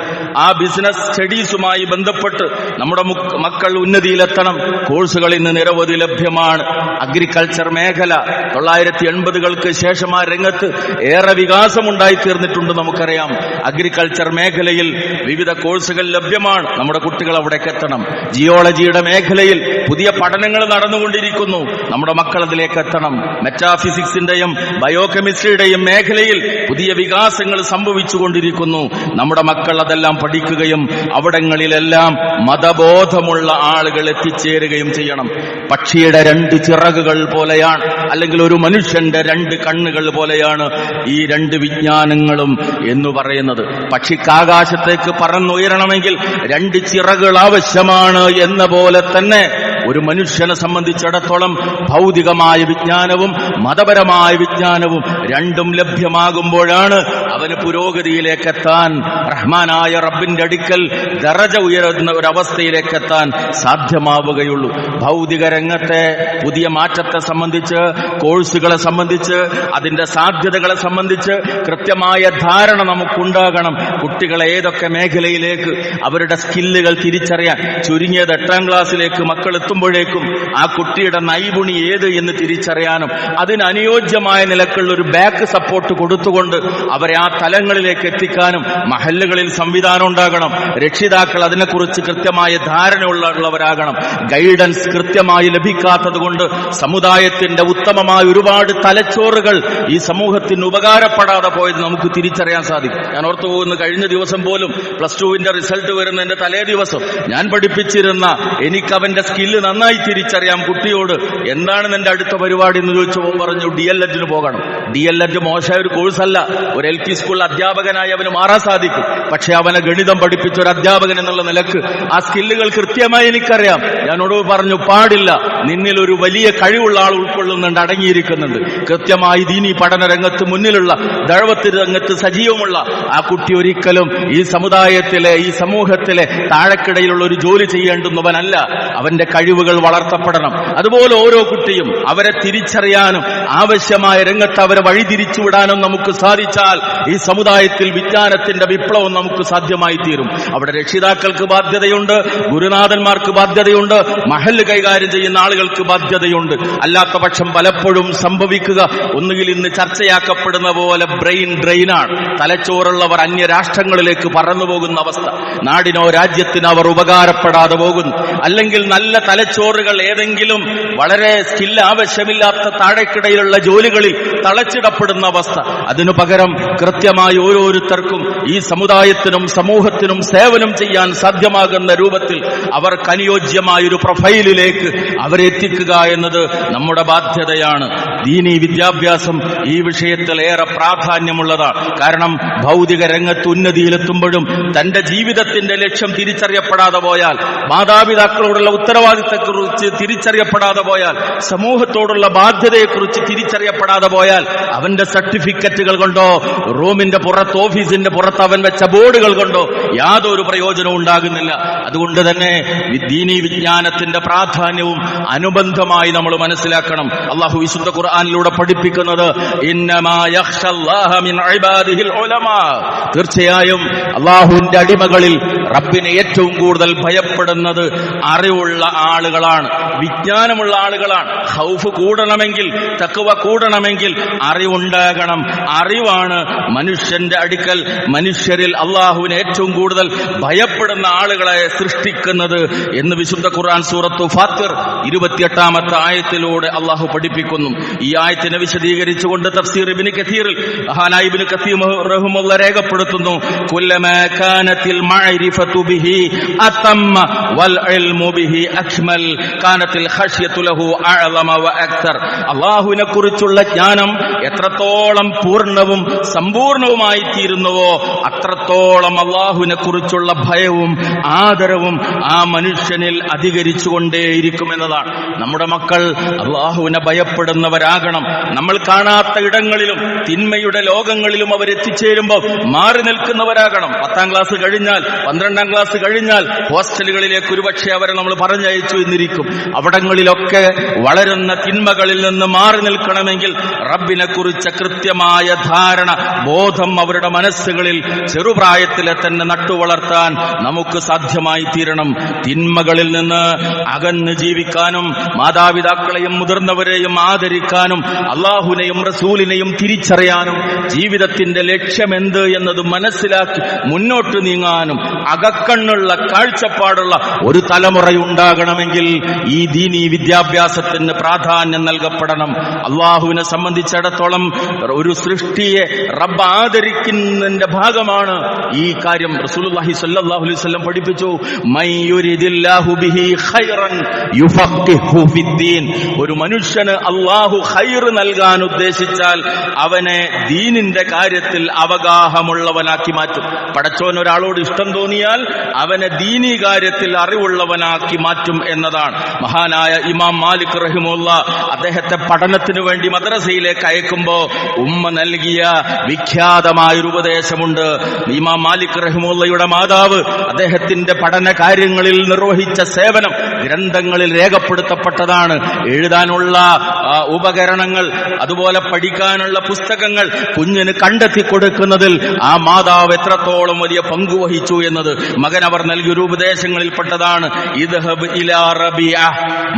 ആ ബിസിനസ് സ്റ്റഡീസുമായി ബന്ധപ്പെട്ട് നമ്മുടെ മക്കൾ ഉന്നതിയിലെത്തണം. കോഴ്സുകൾ ഇന്ന് നിരവധി ലഭ്യമാണ്. അഗ്രികൾച്ചർ മേഖല 1980-കൾക്ക് ശേഷം ആ രംഗത്ത് ഏറെ വികാസമുണ്ടായി തീർന്നിട്ടുണ്ട്. നമുക്കറിയാം, അഗ്രികൾച്ചർ മേഖലയിൽ വിവിധ കോഴ്സുകൾ ലഭ്യമാണ്. നമ്മുടെ കുട്ടികൾ അവിടേക്ക് എത്തണം. ജിയോളജിയുടെ മേഖലയിൽ പുതിയ പഠനങ്ങൾ നടന്നുകൊണ്ടിരിക്കുന്നു. നമ്മുടെ മക്കൾ അതിലേക്ക് എത്തണം. മെറ്റാഫിസിക്സിന്റെയും ബയോകെമിസ്ട്രിയുടെയും മേഖലയിൽ പുതിയ വികാസങ്ങൾ സംഭവിച്ചുകൊണ്ടിരിക്കുന്നു. നമ്മുടെ മക്കൾ അതെല്ലാം പഠിക്കുകയും അവിടങ്ങളിലെല്ലാം മതബോധമുള്ള ആളുകൾ എത്തിച്ചേരുകയും ചെയ്യണം. പക്ഷിയുടെ 2 ചിറകുകൾ പോലെയാണ്, അല്ലെങ്കിൽ ഒരു മനുഷ്യന്റെ 2 കണ്ണുകൾ പോലെയാണ് ഈ 2 വിജ്ഞാനങ്ങളും എന്ന് പറയുന്നത്. പക്ഷിക്ക് ആകാശത്തേക്ക് പറന്നുയരണമെങ്കിൽ 2 ചിറകുകൾ ആവശ്യമാണ് എന്ന പോലെ തന്നെ ഒരു മനുഷ്യനെ സംബന്ധിച്ചിടത്തോളം ഭൗതികമായ വിജ്ഞാനവും മതപരമായ വിജ്ഞാനവും രണ്ടും ലഭ്യമാകുമ്പോഴാണ് അവന് പുരോഗതിയിലേക്കെത്താൻ, റഹ്മാനായ റബ്ബിന്റെ അടുക്കൽ ദറജ ഉയരുന്ന ഒരവസ്ഥയിലേക്കെത്താൻ സാധ്യമാവുകയുള്ളൂ. ഭൗതിക രംഗത്തെ പുതിയ മാറ്റത്തെ സംബന്ധിച്ച്, കോഴ്സുകളെ സംബന്ധിച്ച്, അതിന്റെ സാധ്യതകളെ സംബന്ധിച്ച് കൃത്യമായ ധാരണ നമുക്കുണ്ടാകണം. കുട്ടികളെ ഏതൊക്കെ മേഖലയിലേക്ക് അവരുടെ സ്കില്ലുകൾ തിരിച്ചറിയാൻ, ചുരുങ്ങിയത് 8ാം ക്ലാസ്സിലേക്ക് മക്കൾ എത്തുമ്പോഴേക്കും ആ കുട്ടിയുടെ നൈപുണി ഏത് എന്ന് തിരിച്ചറിയാനും അതിനനുയോജ്യമായ നിലക്കുള്ള ഒരു ബാക്ക് സപ്പോർട്ട് കൊടുത്തുകൊണ്ട് അവരെ ആ തലങ്ങളിലേക്ക് എത്തിക്കാനും മഹല്ലുകളിൽ സംവിധാനം ഉണ്ടാകണം. രക്ഷിതാക്കൾ അതിനെക്കുറിച്ച് കൃത്യമായ ധാരണയുള്ളവരാകണം. ഗൈഡൻസ് കൃത്യമായി ലഭിക്കാത്തത് കൊണ്ട് സമുദായത്തിന്റെ ഉത്തമമായ ഒരുപാട് തലച്ചോറുകൾ ഈ സമൂഹത്തിന് ഉപകാരപ്പെടാതെ പോയത് നമുക്ക് തിരിച്ചറിയാൻ സാധിക്കും. ഞാൻ ഓർത്തു പോകുന്ന കഴിഞ്ഞ ദിവസം പോലും +2 റിസൾട്ട് വരുന്നതിന്റെ തലേ ദിവസം ഞാൻ പഠിപ്പിച്ചിരുന്ന, എനിക്ക് അവന്റെ സ്കില്ല് നന്നായി തിരിച്ചറിയാം, കുട്ടിയോട് എന്താണ് നിന്റെ അടുത്ത പരിപാടി എന്ന് ചോദിച്ചപ്പോൾ പറഞ്ഞു DLED പോകണം. DLED മോശമായ ഒരു കോഴ്സല്ല. ഒരു LP സ്കൂൾ അധ്യാപകനായി അവന് മാറാൻ സാധിക്കും. പക്ഷെ അവനെ ഗണിതം പഠിപ്പിച്ച ഒരു അധ്യാപകൻ എന്നുള്ള നിലക്ക് ആ സ്കില്ലുകൾ കൃത്യമായി എനിക്കറിയാം. ഞാനോട് പറഞ്ഞു, പാടില്ല, നിന്നിൽ ഒരു വലിയ കഴിവുള്ള ആൾ ഉൾക്കൊള്ളുന്നുണ്ട്, അടങ്ങിയിരിക്കുന്നുണ്ട്. കൃത്യമായി ദീനി പഠന രംഗത്ത് മുന്നിലുള്ള, ദഅവത്ത് രംഗത്ത് സജീവമുള്ള ആ കുട്ടി ഒരിക്കലും ഈ സമുദായത്തിലെ, ഈ സമൂഹത്തിലെ താഴെക്കിടയിലുള്ള ഒരു ജോലി ചെയ്യേണ്ടുന്നവനല്ല. അവന്റെ കഴിവുകൾ വളർത്തപ്പെടണം. അതുപോലെ ഓരോ കുട്ടിയും അവരെ തിരിച്ചറിയാനും ആവശ്യമായ രംഗത്ത് അവരെ വഴിതിരിച്ചുവിടാനും നമുക്ക് സാധിച്ചാൽ ഈ സമുദായത്തിൽ വിജ്ഞാനത്തിന്റെ വിപ്ലവം നമുക്ക് സാധ്യമായി തീരും. അവിടെ രക്ഷിതാക്കൾക്ക് ബാധ്യതയുണ്ട്, ഗുരുനാഥന്മാർക്ക് ബാധ്യതയുണ്ട്, മഹല്ല് കൈകാര്യം ചെയ്യുന്ന ആളുകൾക്ക് ബാധ്യതയുണ്ട്. അല്ലാത്ത പക്ഷം പലപ്പോഴും സംഭവിക്കുക, ഒന്നുകിൽ ഇന്ന് ചർച്ചയാക്കപ്പെടുന്ന പോലെ ബ്രെയിൻ ഡ്രെയിനാണ്. തലച്ചോറുള്ളവർ അന്യ രാഷ്ട്രങ്ങളിലേക്ക് പറന്നു പോകുന്ന അവസ്ഥ, നാടിനോ രാജ്യത്തിനോ അവർ ഉപകാരപ്പെടാതെ പോകുന്നു. അല്ലെങ്കിൽ നല്ല തലച്ചോറുകൾ ഏതെങ്കിലും വളരെ സ്കില്ല് ആവശ്യമില്ലാത്ത താഴെക്കിടയിലുള്ള ജോലികളിൽ തളച്ചിടപ്പെടുന്ന അവസ്ഥ. അതിനു പകരം കൃത്യമായി ഓരോരുത്തർക്കും ഈ സമുദായത്തിനും സമൂഹത്തിനും സേവനം ചെയ്യാൻ സാധ്യമാകുന്ന രൂപത്തിൽ അവർക്ക് അനുയോജ്യമായൊരു പ്രൊഫൈലിലേക്ക് അവരെ എത്തിക്കുക എന്നത് നമ്മുടെ ബാധ്യതയാണ്. ദീനീ വിദ്യാഭ്യാസം ഈ വിഷയത്തിൽ ഏറെ പ്രാധാന്യമുള്ളതാണ്. കാരണം ഭൗതിക രംഗത്ത് ഉന്നതിയിലെത്തുമ്പോഴും തന്റെ ജീവിതത്തിന്റെ ലക്ഷ്യം തിരിച്ചറിയപ്പെടാതെ പോയാൽ, മാതാപിതാക്കളോടുള്ള ഉത്തരവാദിത്തത്തെക്കുറിച്ച് തിരിച്ചറിയപ്പെടാതെ പോയാൽ, സമൂഹത്തോടുള്ള ബാധ്യതയെക്കുറിച്ച് തിരിച്ചറിയപ്പെടാതെ പോയാൽ അവന്റെ സർട്ടിഫിക്കറ്റുകൾ കൊണ്ടോ റൂമിന്റെ പുറത്ത്, ഓഫീസിന്റെ പുറത്ത് അവൻ വെച്ച ബോർഡുകൾ കൊണ്ടോ യാതൊരു പ്രയോജനവും ഉണ്ടാകുന്നില്ല. അതുകൊണ്ട് തന്നെ ദീനീ വിജ്ഞാനത്തിന്റെ പ്രാധാന്യവും അനുബന്ധമായി നമ്മൾ മനസ്സിലാക്കണം. അല്ലാഹു വിശുദ്ധ ഖുർആനിലൂടെ പഠിപ്പിക്കുന്നത് ഇന്നമാ യഖ്ശല്ലാഹ മിൻ ഇബാദിഹിൽ ഉലമാ, തീർച്ചയായും അല്ലാഹുവിന്റെ അടിമകളിൽ റബ്ബിനെ ഏറ്റവും കൂടുതൽ ഭയപ്പെടുന്നത് അറിവുള്ള ആളുകളാണ്, വിജ്ഞാനമുള്ള ആളുകളാണ്. ഖൗഫ് കൂടണമെങ്കിൽ, തഖ്വ കൂടണമെങ്കിൽ അറിവുണ്ടാകണം. അറിവാണ് മനുഷ്യന്റെ അടുക്കൽ, മനുഷ്യരിൽ അള്ളാഹുവിനെ ഏറ്റവും കൂടുതൽ ഭയപ്പെടുന്ന ആളുകളെ സൃഷ്ടിക്കുന്നത് എന്ന് വിശുദ്ധ ഖുർആൻ സൂറത്തു ഫാത്തിർ 28-ാമത്തെ ആയത്തിലൂടെ അള്ളാഹു പഠിപ്പിക്കുന്നു. ഈ ആയത്തിനെ വിശദീകരിച്ചുകൊണ്ട് തഫ്സീർ ഇബ്നു കസീറിൽ മഹാനായ ഇബ്നു കസീർ റഹിമഹുല്ലാഹ് രേഖപ്പെടുത്തുന്നു, കുല്ലമാ കാനത്തിൽ മഅരിഫതു ബിഹി അതമ്മ വൽ ഇൽമു ബിഹി അക്മൽ കാനത്തിൽ ഖശ്യതു ലഹു അഅലമ വ അക്തർ. അള്ളാഹുവിനെ കുറിച്ചുള്ള ജ്ഞാനം എത്രത്തോളം പൂർണ്ണവും സമ്പൂർണവുമായി തീരുന്നുവോ അത്രത്തോളം അള്ളാഹുവിനെ കുറിച്ചുള്ള ഭയവും ആദരവും ആ മനുഷ്യനിൽ അധികരിച്ചുകൊണ്ടേയിരിക്കുമെന്നതാണ്. നമ്മുടെ മക്കൾ അള്ളാഹുവിനെ ഭയപ്പെടുന്നവരാകണം. നമ്മൾ കാണാത്ത ഇടങ്ങളിലും തിന്മയുടെ ലോകങ്ങളിലും അവരെത്തിച്ചേരുമ്പോൾ മാറി നിൽക്കുന്നവരാകണം. 10ാം ക്ലാസ് കഴിഞ്ഞാൽ, 12ാം ക്ലാസ് കഴിഞ്ഞാൽ ഹോസ്റ്റലുകളിലേക്ക് ഒരുപക്ഷെ അവരെ നമ്മൾ പറഞ്ഞയച്ചു എന്നിരിക്കും. അവിടങ്ങളിലൊക്കെ വളരുന്ന തിന്മകളിൽ നിന്ന് മാറി നിൽക്കണമെങ്കിൽ റബ്ബിനെ കുറിച്ച കൃത്യമായ ധാരണ, ബോധം അവരുടെ മനസ്സുകളിൽ ചെറുപ്രായത്തിലെ തന്നെ നട്ടുവളർത്താൻ നമുക്ക് സാധ്യമായി തീരണം. തിന്മകളിൽ നിന്ന് അകന്ന് ജീവിക്കാനും മാതാപിതാക്കളെയും മുതിർന്നവരെയും ആദരിക്കാനും അള്ളാഹുവിനെയും റസൂലിനെയും തിരിച്ചറിയാനും ജീവിതത്തിന്റെ ലക്ഷ്യമെന്ത് എന്നത് മനസ്സിലാക്കി മുന്നോട്ട് നീങ്ങാനും അകക്കണ്ണുള്ള, കാഴ്ചപ്പാടുള്ള ഒരു തലമുറയുണ്ടാകണമെങ്കിൽ ഈ ദീനീ വിദ്യാഭ്യാസത്തിന് പ്രാധാന്യം നൽകപ്പെടണം. അള്ളാഹുവിനെ സംബന്ധിച്ചിടത്തോളം ഒരു സൃഷ്ടിയെ റബ്ബ് ആദരിക്കുന്നതിന്റെ ഭാഗമാണ് ഈ കാര്യം. റസൂലുള്ളാഹി സ്വല്ലല്ലാഹു അലൈഹി വസല്ലം പഠിപ്പിച്ചു, മൻ യുരിദില്ലാഹു ബിഹി ഖൈറൻ യുഫഖിഹു ഫിദ്ദീൻ. ഒരു മനുഷ്യന് അള്ളാഹു ഖൈർ നൽകാൻ ഉദ്ദേശിച്ചാൽ അവനെ ദീനിന്റെ കാര്യത്തിൽ അവഗാഹമുള്ളവനാക്കി മാറ്റും. പടച്ചോൻ ഒരാളോട് ഇഷ്ടം തോന്നിയാൽ അവനെ ദീനീ കാര്യത്തിൽ അറിവുള്ളവനാക്കി മാറ്റും എന്നതാണ്. മഹാനായ ഇമാം മാലിക് റഹിമുള്ള അദ്ദേഹത്തെ പഠനത്തിന് വേണ്ടി മദ്രസയിലേക്ക് അയക്കുമ്പോ ഉമ്മ നൽകിയ വിഖ്യാതമായൊരു ഉപദേശമുണ്ട്. ഇമാം മാലിക് റഹിമുള്ളയുടെ മാതാവ് അദ്ദേഹത്തിന്റെ പഠന കാര്യങ്ങളിൽ നിർവഹിച്ച സേവനം ഗ്രന്ഥങ്ങളിൽ രേഖപ്പെടുത്തപ്പെട്ടതാണ്. എഴുതാനുള്ള ഉപകരണങ്ങൾ, അതുപോലെ പഠിക്കാനുള്ള പുസ്തകങ്ങൾ കുഞ്ഞിന് കണ്ടെത്തി കൊടുക്കുന്നതിൽ ആ മാതാവ് എത്രത്തോളം വലിയ പങ്കുവഹിച്ചു എന്നത് മകൻ അവർ നൽകിയൊരു ഉപദേശങ്ങളിൽപ്പെട്ടതാണ്. ഇദ്ഹബ് ഇലാ റബിയ,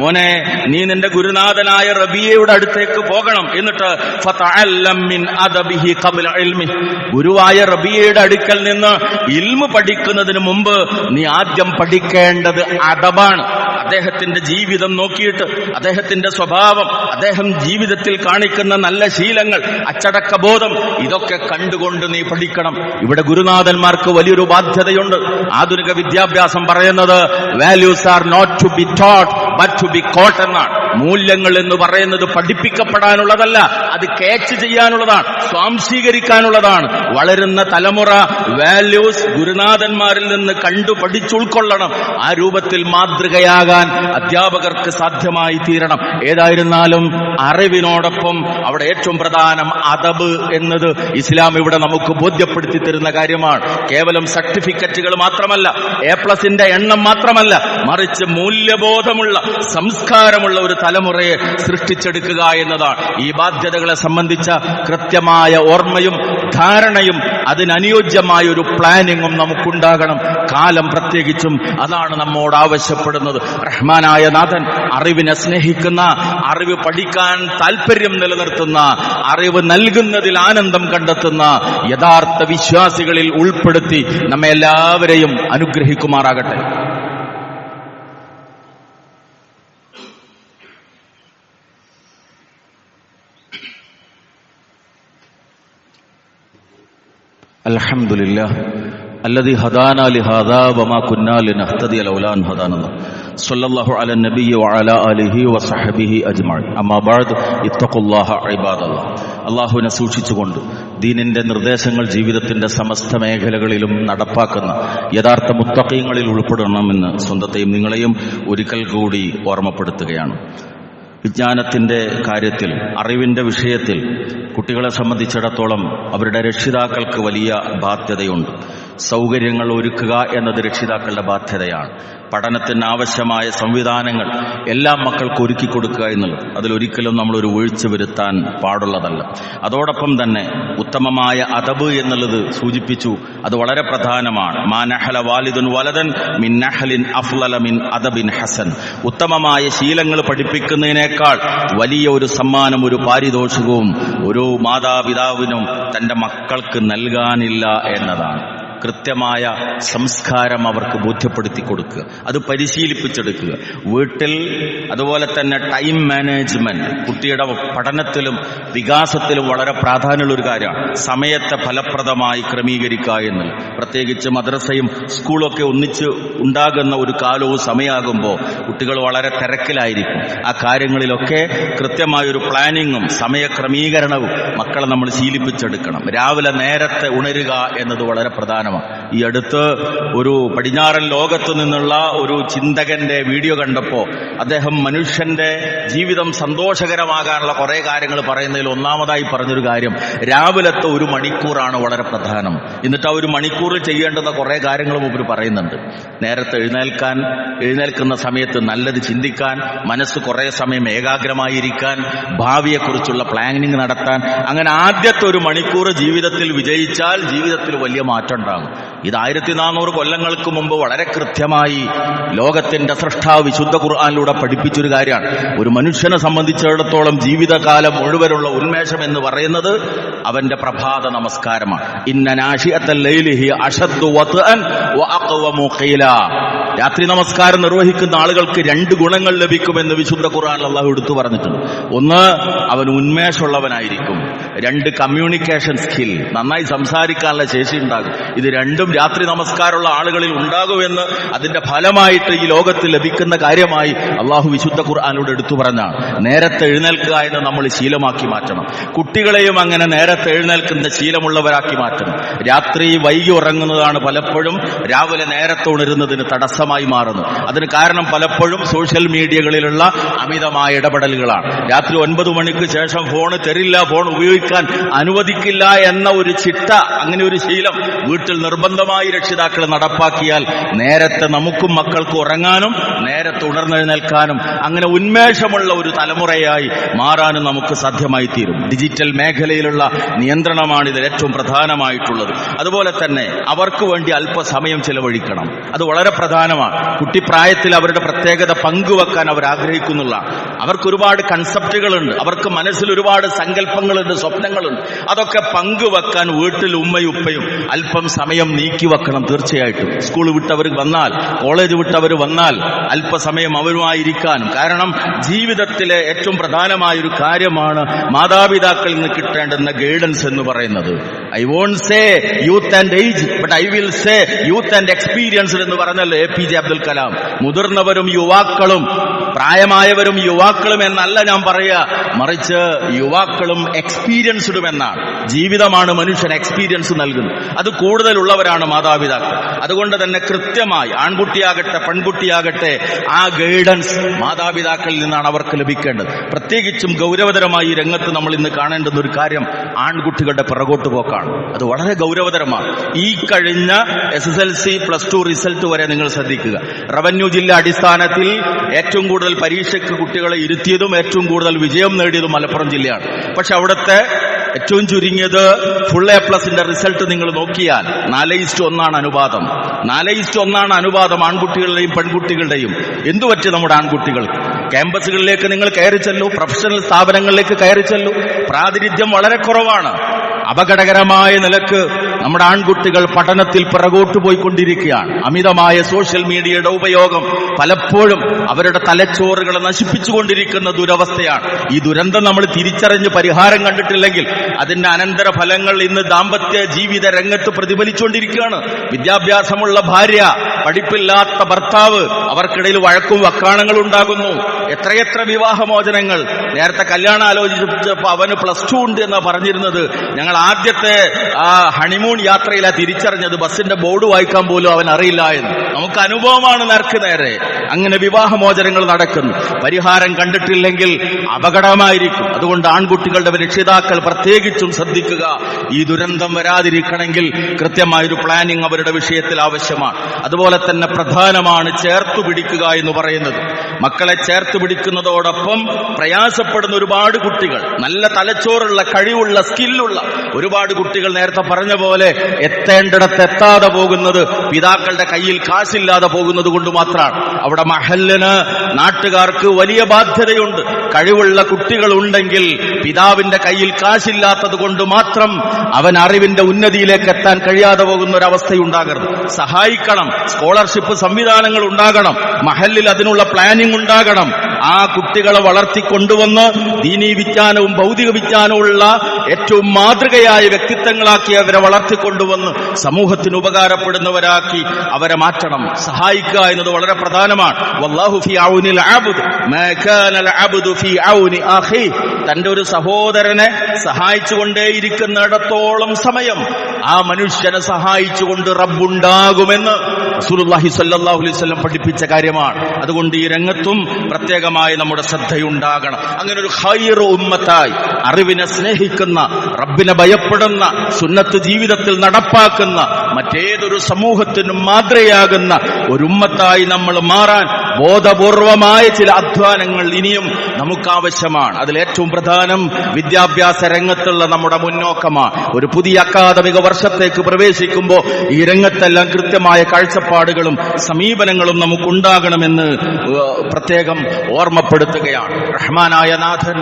മോനെ നീ നിന്റെ ഗുരുനാഥനായ റബിയയുടെ അടുത്തേക്ക് പോകണം. എന്നിട്ട് ഫതഅല്ലം മിൻ അദബിഹി ഖബ്ല ഇൽമി, ഗുരുവായ റബിയയുടെ അടുക്കൽ നിന്ന് ഇൽമു പഠിക്കുന്നതിന് മുമ്പ് നീ ആദ്യം പഠിക്കേണ്ടത് അദബാണ്. അദ്ദേഹത്തിന്റെ ജീവിതം നോക്കിയിട്ട്, അദ്ദേഹത്തിന്റെ സ്വഭാവം, അദ്ദേഹം ജീവിതത്തിൽ കാണിക്കുന്ന നല്ല ശീലങ്ങൾ, അച്ചടക്കബോധം, ഇതൊക്കെ കണ്ടുകൊണ്ട് നീ പഠിക്കണം. ഇവിടെ ഗുരുനാഥന്മാർക്ക് വലിയൊരു ബാധ്യതയുണ്ട്. ആധുനിക വിദ്യാഭ്യാസം പറയുന്നത് values are not to be taught but to be caught എന്നാണ്. മൂല്യങ്ങൾ എന്ന് പറയുന്നത് പഠിപ്പിക്കപ്പെടാനുള്ളതല്ല, അത് ക്യാച്ച് ചെയ്യാനുള്ളതാണ്, സ്വാംശീകരിക്കാനുള്ളതാണ്. വളരുന്ന തലമുറ വാല്യൂസ് ഗുരുനാഥന്മാരിൽ നിന്ന് കണ്ടു പഠിച്ചുൾക്കൊള്ളണം. ആ രൂപത്തിൽ മാതൃകയാകാൻ അധ്യാപകർക്ക് സാധ്യമായി തീരണം. ഏതായിരുന്നാലും അറിവിനോടൊപ്പം അവിടെ ഏറ്റവും പ്രധാനം അദബ് എന്നത് ഇസ്ലാം ഇവിടെ നമുക്ക് ബോധ്യപ്പെടുത്തി തരുന്ന കാര്യമാണ്. കേവലം സർട്ടിഫിക്കറ്റുകൾ മാത്രമല്ല, A+ന്റെ എണ്ണം മാത്രമല്ല, മറിച്ച് മൂല്യബോധമുള്ള, സംസ്കാരമുള്ള ഒരു തലമുറയെ സൃഷ്ടിച്ചെടുക്കുക എന്നതാണ്. ഈ ബാധ്യതകളെ സംബന്ധിച്ച കൃത്യമായ ഓർമ്മയും ധാരണയും അതിനനുയോജ്യമായ ഒരു പ്ലാനിങ്ങും നമുക്കുണ്ടാകണം. കാലം പ്രത്യേകിച്ചും അതാണ് നമ്മോട് ആവശ്യപ്പെടുന്നത്. റഹ്മാനായ നാഥൻ അറിവിനെ സ്നേഹിക്കുന്ന, അറിവ് പഠിക്കാൻ താല്പര്യം നിലനിർത്തുന്ന, അറിവ് നൽകുന്നതിൽ ആനന്ദം കണ്ടെത്തുന്ന യഥാർത്ഥ വിശ്വാസികളിൽ ഉൾപ്പെടുത്തി നമ്മെ എല്ലാവരെയും അനുഗ്രഹിക്കുമാറാകട്ടെ. അൽഹംദുലില്ലാഹ് الذي هدانا لهذا وما كنا لنهتدي لولا أن هدانا الله صلى الله على النبي وعلى آله وصحبه أجمعين أما بعد اتقوا الله عباد الله. അള്ളാഹുവിനെ സൂക്ഷിച്ചുകൊണ്ട് ദീനിന്റെ നിർദ്ദേശങ്ങൾ ജീവിതത്തിന്റെ സമസ്ത മേഖലകളിലും നടപ്പാക്കുന്ന യഥാർത്ഥ മുത്തഖീങ്ങളിൽ ഉൾപ്പെടണമെന്ന് സ്വന്തത്തെയും നിങ്ങളെയും ഒരിക്കൽ കൂടി ഓർമ്മപ്പെടുത്തുകയാണ്. വിജ്ഞാനത്തിന്റെ കാര്യത്തിൽ, അറിവിന്റെ വിഷയത്തിൽ കുട്ടികളെ സംബന്ധിച്ചിടത്തോളം അവരുടെ രക്ഷിതാക്കൾക്ക് വലിയ ബാധ്യതയുണ്ട്. സൗകര്യങ്ങൾ ഒരുക്കുക എന്നത് രക്ഷിതാക്കളുടെ ബാധ്യതയാണ്. പഠനത്തിന് ആവശ്യമായ സംവിധാനങ്ങൾ എല്ലാം മക്കൾക്ക് ഒരുക്കി കൊടുക്കുക എന്നുള്ളത് അതിലൊരിക്കലും നമ്മളൊരു വീഴ്ച വരുത്താൻ പാടുള്ളതല്ല. അതോടൊപ്പം തന്നെ ഉത്തമമായ അദബ് എന്നുള്ളത് സൂചിപ്പിച്ചു, അത് വളരെ പ്രധാനമാണ്. മാ നഹല വാലിദുൻ വലദൻ മിൻ നഹലിൻ അഫ്ളല മിൻ അദബിൻ ഹസൻ. ഉത്തമമായ ശീലങ്ങൾ പഠിപ്പിക്കുന്നതിനേക്കാൾ വലിയ ഒരു സമ്മാനം, ഒരു പാരിതോഷികവും ഒരു മാതാപിതാവിനും തന്റെ മക്കൾക്ക് നൽകാനില്ല എന്നതാണ്. കൃത്യമായ സംസ്കാരം അവർക്ക് ബോധ്യപ്പെടുത്തി കൊടുക്കുക, അത് പരിശീലിപ്പിച്ചെടുക്കുക. വീട്ടിൽ അതുപോലെ തന്നെ ടൈം മാനേജ്മെന്റ് കുട്ടിയുടെ പഠനത്തിലും വികാസത്തിലും വളരെ പ്രാധാന്യമുള്ളൊരു കാര്യമാണ്. സമയത്തെ ഫലപ്രദമായി ക്രമീകരിക്കുക എന്നുള്ളത്, പ്രത്യേകിച്ച് മദ്രസയും സ്കൂളൊക്കെ ഒന്നിച്ച് ഉണ്ടാകുന്ന ഒരു കാലവും സമയമാകുമ്പോൾ കുട്ടികൾ വളരെ തിരക്കിലായിരിക്കും. ആ കാര്യങ്ങളിലൊക്കെ കൃത്യമായൊരു പ്ലാനിങ്ങും സമയക്രമീകരണവും മക്കളെ നമ്മൾ ശീലിപ്പിച്ചെടുക്കണം. രാവിലെ നേരത്തെ ഉണരുക എന്നത് വളരെ പ്രധാനമാണ്. ഈ അടുത്ത് ഒരു പടിഞ്ഞാറൻ ലോകത്തു നിന്നുള്ള ഒരു ചിന്തകന്റെ വീഡിയോ കണ്ടപ്പോൾ അദ്ദേഹം മനുഷ്യന്റെ ജീവിതം സന്തോഷകരമാകാനുള്ള കുറെ കാര്യങ്ങൾ പറയുന്നതിൽ ഒന്നാമതായി പറഞ്ഞൊരു കാര്യം, രാവിലത്തെ 1 മണിക്കൂറാണ് വളരെ പ്രധാനം. എന്നിട്ട് ആ 1 മണിക്കൂറിൽ ചെയ്യേണ്ടുന്ന കുറെ കാര്യങ്ങളും ഇവർ പറയുന്നുണ്ട്. നേരത്തെ എഴുന്നേൽക്കുന്ന സമയത്ത് നല്ലത് ചിന്തിക്കാൻ, മനസ്സ് കുറെ സമയം ഏകാഗ്രമായിരിക്കാൻ, ഭാവിയെക്കുറിച്ചുള്ള പ്ലാനിങ് നടത്താൻ. അങ്ങനെ ആദ്യത്തെ 1 മണിക്കൂർ ജീവിതത്തിൽ വിജയിച്ചാൽ ജീവിതത്തിൽ വലിയ മാറ്റം ഉണ്ടാകും. ഇത് 1400 കൊല്ലങ്ങൾക്ക് മുമ്പ് വളരെ കൃത്യമായി ലോകത്തിന്റെ സ്രഷ്ടാവ് വിശുദ്ധ ഖുർആനിലൂടെ പഠിപ്പിച്ചൊരു കാര്യമാണ്. ഒരു മനുഷ്യനെ സംബന്ധിച്ചിടത്തോളം ജീവിതകാലം മുഴുവനുള്ള ഉന്മേഷം എന്ന് പറയുന്നത് അവന്റെ പ്രഭാത നമസ്കാരമാണ്. ഇന്ന നാശിഅത്തൽ ലൈലി ഹിയ അശദ്ദു വത്അൻ വഅഖവമു ഖീലാ. രാത്രി നമസ്കാരം നിർവഹിക്കുന്ന ആളുകൾക്ക് 2 ഗുണങ്ങൾ ലഭിക്കുമെന്ന് വിശുദ്ധ ഖുർആനിൽ അല്ലാഹു എടുത്തു പറഞ്ഞിട്ടുണ്ട്. ഒന്ന്, അവൻ ഉന്മേഷമുള്ളവനായിരിക്കും. 2, കമ്മ്യൂണിക്കേഷൻ സ്കിൽ, നന്നായി സംസാരിക്കാനുള്ള ശേഷി ഉണ്ടാകും. ഇത് രണ്ടും രാത്രി നമസ്കാരമുള്ള ആളുകളിൽ ഉണ്ടാകുമെന്ന് അതിന്റെ ഫലമായിട്ട് ഈ ലോകത്ത് ലഭിക്കുന്ന കാര്യമായി അള്ളാഹു വിശുദ്ധ ഖുർആനിലൂടെ എടുത്തു പറഞ്ഞാണ്. നേരത്തെ എഴുന്നേൽക്കുക എന്ന് നമ്മൾ ശീലമാക്കി മാറ്റണം. കുട്ടികളെയും അങ്ങനെ നേരത്തെ എഴുന്നേൽക്കുന്ന ശീലമുള്ളവരാക്കി മാറ്റണം. രാത്രി വൈകി ഉറങ്ങുന്നതാണ് പലപ്പോഴും രാവിലെ നേരത്തെ ഉണരുന്നതിന് തടസ്സമായി നിർബന്ധമായി മാറുന്നത്. അതിന് കാരണം പലപ്പോഴും സോഷ്യൽ മീഡിയകളിലുള്ള അമിതമായ ഇടപെടലുകളാണ്. രാത്രി 9 മണിക്ക് ശേഷം ഫോൺ തരില്ല, ഫോൺ ഉപയോഗിക്കാൻ അനുവദിക്കില്ല എന്ന ഒരു ചിട്ട, അങ്ങനെ ഒരു ശീലം വീട്ടിൽ നിർബന്ധമായി രക്ഷിതാക്കൾ നടപ്പാക്കിയാൽ നേരത്തെ നമുക്കും മക്കൾക്കും ഉറങ്ങാനും നേരത്തെ ഉണർന്നെഴുന്നേൽക്കാനും അങ്ങനെ ഉന്മേഷമുള്ള ഒരു തലമുറയായി മാറാനും നമുക്ക് സാധ്യമായി തീരും. ഡിജിറ്റൽ മേഖലയിലുള്ള നിയന്ത്രണമാണ് ഇതിൽ ഏറ്റവും പ്രധാനമായിട്ടുള്ളത്. അതുപോലെ തന്നെ അവർക്ക് വേണ്ടി അല്പസമയം ചെലവഴിക്കണം. അത് വളരെ പ്രധാനമാണ്. കുട്ടിപ്രായത്തിൽ അവരുടെ പ്രത്യേകത പങ്കുവെക്കാൻ അവർ ആഗ്രഹിക്കുന്നുള്ള, അവർക്ക് ഒരുപാട് കൺസെപ്റ്റുകളുണ്ട്, അവർക്ക് മനസ്സിൽ ഒരുപാട് സങ്കല്പങ്ങളുണ്ട്, സ്വപ്നങ്ങളുണ്ട്. അതൊക്കെ പങ്കുവെക്കാൻ വീട്ടിൽ ഉമ്മയും ഉപ്പയും അല്പം സമയം നീക്കി വെക്കണം. തീർച്ചയായിട്ടും സ്കൂൾ വിട്ടവർ വന്നാൽ, കോളേജ് വിട്ടവർ വന്നാൽ അല്പസമയം അവരുമായിരിക്കാനും. കാരണം ജീവിതത്തിലെ ഏറ്റവും പ്രധാനമായൊരു കാര്യമാണ് മാതാപിതാക്കളിൽ നിന്ന് കിട്ടേണ്ടുന്ന ഗൈഡൻസ് എന്ന് പറയുന്നത്. I won't say youth and age, but I will say youth and experienced എന്ന് പറഞ്ഞല്ലോ APJ അബ്ദുൽ കലാം. മുതിർന്നവരും യുവാക്കളും, പ്രായമായവരും യുവാക്കളും എന്നല്ല ഞാൻ പറയുക, മറിച്ച് യുവാക്കളും എക്സ്പീരിയൻസ്ഡും എന്നാണ്. ജീവിതമാണ് മനുഷ്യൻ എക്സ്പീരിയൻസ് നൽകുന്നത്. അത് കൂടുതലുള്ളവരാണ് മാതാപിതാക്കൾ. അതുകൊണ്ട് തന്നെ കൃത്യമായി ആൺകുട്ടിയാകട്ടെ പെൺകുട്ടിയാകട്ടെ ആ ഗൈഡൻസ് മാതാപിതാക്കളിൽ നിന്നാണ് അവർക്ക് ലഭിക്കേണ്ടത്. പ്രത്യേകിച്ചും ഗൗരവതരമായി ഈ രംഗത്ത് നമ്മൾ ഇന്ന് കാണേണ്ടുന്ന ഒരു കാര്യം ആൺകുട്ടികളുടെ പിറകോട്ട് പോക്കാണ്. അത് വളരെ ഗൗരവതരമാണ്. ഈ കഴിഞ്ഞ SSLC +2 റിസൾട്ട് വരെ നിങ്ങൾ ശ്രദ്ധിക്കുക. റവന്യൂ ജില്ല അടിസ്ഥാനത്തിൽ ഏറ്റവും കൂടുതൽ പരീക്ഷയ്ക്ക് കുട്ടികളെ ഇരുത്തിയതും ഏറ്റവും കൂടുതൽ വിജയം നേടിയതും മലപ്പുറം ജില്ലയാണ്. പക്ഷെ അവിടുത്തെ ഏറ്റവും ചുരുങ്ങിയത് ഫുൾ A+ന്റെ റിസൾട്ട് നിങ്ങൾ നോക്കിയാൽ 4:1 അനുപാതം. 4:1 അനുപാതം ആൺകുട്ടികളുടെയും പെൺകുട്ടികളുടെയും. എന്തുപറ്റി നമ്മുടെ ആൺകുട്ടികൾക്ക്? ക്യാമ്പസുകളിലേക്ക് നിങ്ങൾ കയറി ചെല്ലൂ, പ്രൊഫഷണൽ സ്ഥാപനങ്ങളിലേക്ക് കയറി ചെല്ലൂ, പ്രാതിനിധ്യം വളരെ കുറവാണ്. അപകടകരമായ നിലക്ക് നമ്മുടെ ആൺകുട്ടികൾ പഠനത്തിൽ പിറകോട്ട് പോയിക്കൊണ്ടിരിക്കുകയാണ്. അമിതമായ സോഷ്യൽ മീഡിയയുടെ ഉപയോഗം പലപ്പോഴും അവരുടെ തലച്ചോറുകളെ നശിപ്പിച്ചുകൊണ്ടിരിക്കുന്ന ദുരവസ്ഥയാണ്. ഈ ദുരന്തം നമ്മൾ തിരിച്ചറിഞ്ഞ് പരിഹാരം കണ്ടിട്ടില്ലെങ്കിൽ അതിന്റെ അനന്തര ഫലങ്ങൾ ഇന്ന് ദാമ്പത്യ ജീവിത രംഗത്ത് പ്രതിഫലിച്ചുകൊണ്ടിരിക്കുകയാണ്. വിദ്യാഭ്യാസമുള്ള ഭാര്യ, പഠിപ്പില്ലാത്ത ഭർത്താവ്, അവർക്കിടയിൽ വഴക്കും വക്കാണങ്ങളും ഉണ്ടാകുന്നു. എത്രയെത്ര വിവാഹമോചനങ്ങൾ. നേരത്തെ കല്യാണം ആലോചിച്ചപ്പോൾ അവന് +2 ഉണ്ട് എന്നാ പറഞ്ഞിരുന്നത്. ഞങ്ങൾ ആദ്യത്തെ ഹണിമൂൺ യാത്രയിലാ തിരിച്ചറിഞ്ഞത് ബസിന്റെ ബോർഡ് വായിക്കാൻ പോലും അവൻ അറിയില്ല എന്ന്. നമുക്ക് അനുഭവമാണ് നേർക്ക് നേരെ. അങ്ങനെ വിവാഹമോചനങ്ങൾ നടക്കുന്നു. പരിഹാരം കണ്ടിട്ടില്ലെങ്കിൽ അപകടമായിരിക്കും. അതുകൊണ്ട് ആൺകുട്ടികളുടെ രക്ഷിതാക്കൾ പ്രത്യേകിച്ചും ശ്രദ്ധിക്കുക. ഈ ദുരന്തം വരാതിരിക്കണമെങ്കിൽ കൃത്യമായൊരു പ്ലാനിങ് അവരുടെ വിഷയത്തിൽ ആവശ്യമാണ്. അതുപോലെ തന്നെ പ്രധാനമാണ് ചേർത്തു പിടിക്കുക എന്ന് പറയുന്നത്. മക്കളെ ചേർത്ത് പിടിക്കുന്നതോടൊപ്പം പ്രയാസപ്പെടുന്ന ഒരുപാട് കുട്ടികൾ, നല്ല തലച്ചോറുള്ള, കഴിവുള്ള, സ്കില്ലുള്ള ഒരുപാട് കുട്ടികൾ നേരത്തെ പറഞ്ഞ പോലെ എത്തേണ്ടിടത്ത് എത്താതെ പോകുന്നത് പിതാക്കളുടെ കയ്യിൽ കാശില്ലാതെ പോകുന്നത് കൊണ്ട് മാത്രമാണ്. അവിടെ മഹല്ലിന്, നാട്ടുകാർക്ക് വലിയ ബാധ്യതയുണ്ട്. കഴിവുള്ള കുട്ടികൾ ഉണ്ടെങ്കിൽ പിതാവിന്റെ കയ്യിൽ കാശില്ലാത്തത് കൊണ്ട് മാത്രം അവൻ അറിവിന്റെ ഉന്നതിയിലേക്ക് എത്താൻ കഴിയാതെ പോകുന്ന ഒരവസ്ഥയുണ്ടാകരുത്. സഹായിക്കണം. സ്കോളർഷിപ്പ് സംവിധാനങ്ങൾ ഉണ്ടാകണം. മഹല്ലിൽ അതിനുള്ള പ്ലാനിംഗ് ഉണ്ടാകണം. ആ കുട്ടികളെ വളർത്തിക്കൊണ്ടുവന്ന് ദീനീ വിജ്ഞാനവും ഭൗതിക വിജ്ഞാനവുമുള്ള ഏറ്റവും മാതൃകയായ വ്യക്തിത്വങ്ങളാക്കി അവരെ വളർത്തിക്കൊണ്ടുവന്ന് സമൂഹത്തിന് ഉപകാരപ്പെടുന്നവരാക്കി അവരെ മാറ്റണം. സഹായിക്കുക എന്നത് വളരെ പ്രധാനമാണ്. വല്ലാഹു ഫീ ഔനിൽ അബ്ദ് മാ കാനൽ അബ്ദു ഫീ ഔനി അഖീ. തന്റെ ഒരു സഹോദരനെ സഹായിച്ചുകൊണ്ടേയിരിക്കുന്നിടത്തോളം സമയം ആ മനുഷ്യനെ സഹായിച്ചുകൊണ്ട് റബ്ബുണ്ടാകുമെന്ന് റസൂലുള്ളാഹി സ്വല്ലല്ലാഹു അലൈഹി വസല്ലം പഠിപ്പിച്ച കാര്യമാണ്. അതുകൊണ്ട് ഈ രംഗത്തും പ്രത്യേകമായി നമ്മുടെ ശ്രദ്ധയുണ്ടാകണം. അങ്ങനെ ഒരു ഖൈർ ഉമ്മത്തായി, അറിവിനെ സ്നേഹിക്കുന്ന, റബ്ബിനെ ഭയപ്പെടുന്ന, സുന്നത്ത് ജീവിതത്തിൽ നടപ്പാക്കുന്ന, മറ്റേതൊരു സമൂഹത്തിനും മാതൃകയാകുന്ന ഒരു ഉമ്മത്തായി നമ്മൾ മാറാൻ ബോധപൂർവമായ ചില അധ്വാനങ്ങൾ ഇനിയും നമുക്കാവശ്യമാണ്. അതിലേറ്റവും പ്രധാനം വിദ്യാഭ്യാസ രംഗത്തുള്ള നമ്മുടെ മുന്നോക്കമാണ്. ഒരു പുതിയ അക്കാദമിക വർഷത്തേക്ക് പ്രവേശിക്കുമ്പോൾ ഈ രംഗത്തെല്ലാം കൃത്യമായ കാഴ്ചപ്പാടുകളും സമീപനങ്ങളും നമുക്കുണ്ടാകണമെന്ന് പ്രത്യേകം ഓർമ്മപ്പെടുത്തുകയാണ്. റഹ്മാനായ നാഥൻ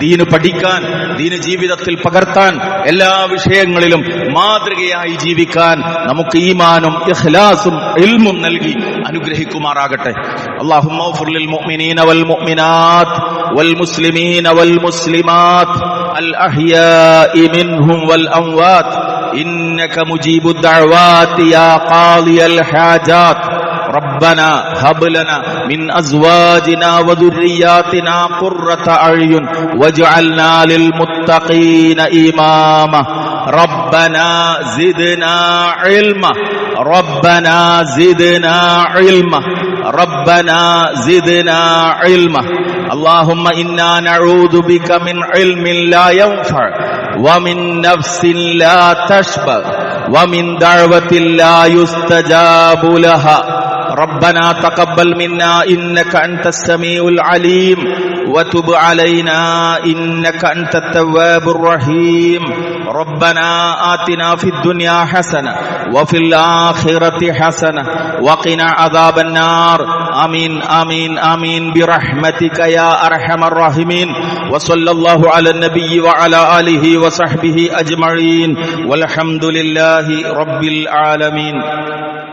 ദീന് പഠിക്കാൻ, ദീന് ജീവിതത്തിൽ പകർത്താൻ, എല്ലാ വിഷയങ്ങളിലും മാതൃകയായി ജീവിക്കാൻ നമുക്ക് ഈമാനും ഇഖ്ലാസും ഇൽമും നൽകി അനുഗ്രഹിക്കുമാറാകട്ടെ. അല്ലാഹുമ്മ ഗ്ഫിർ ലിൽ മുഅ്മിനീന വൽ മുഅ്മിനാത്ത് വൽ മുസ്ലിമീന വൽ മുസ്ലിമാത്ത് അൽ അഹ്യാഇ മിൻഹും വൽ അംവാത്ത് ഇന്നക മുജീബുദ് ദഅവാതി യാ ഖാദിയൽ ഹാജാത്ത്. ربنا هب لنا من أزواجنا وذرياتنا قرة أعين واجعلنا للمتقين إماما. ربنا زدنا علما ربنا زدنا علما ربنا زدنا علما اللهم إنا نعوذ بك من علم لا ينفع ومن نفس لا تشبع ومن دعوة لا يستجاب لها ربنا تقبل منا إنك أنت السميع العليم وتب علينا إنك أنت التواب الرحيم ربنا آتنا في الدنيا حسنة وفي الآخرة حسنة وقنا عذاب النار آمين آمين آمين برحمتك يا أرحم الراحمين وصلى الله على النبي وعلى آله وصحبه أجمعين والحمد لله رب العالمين.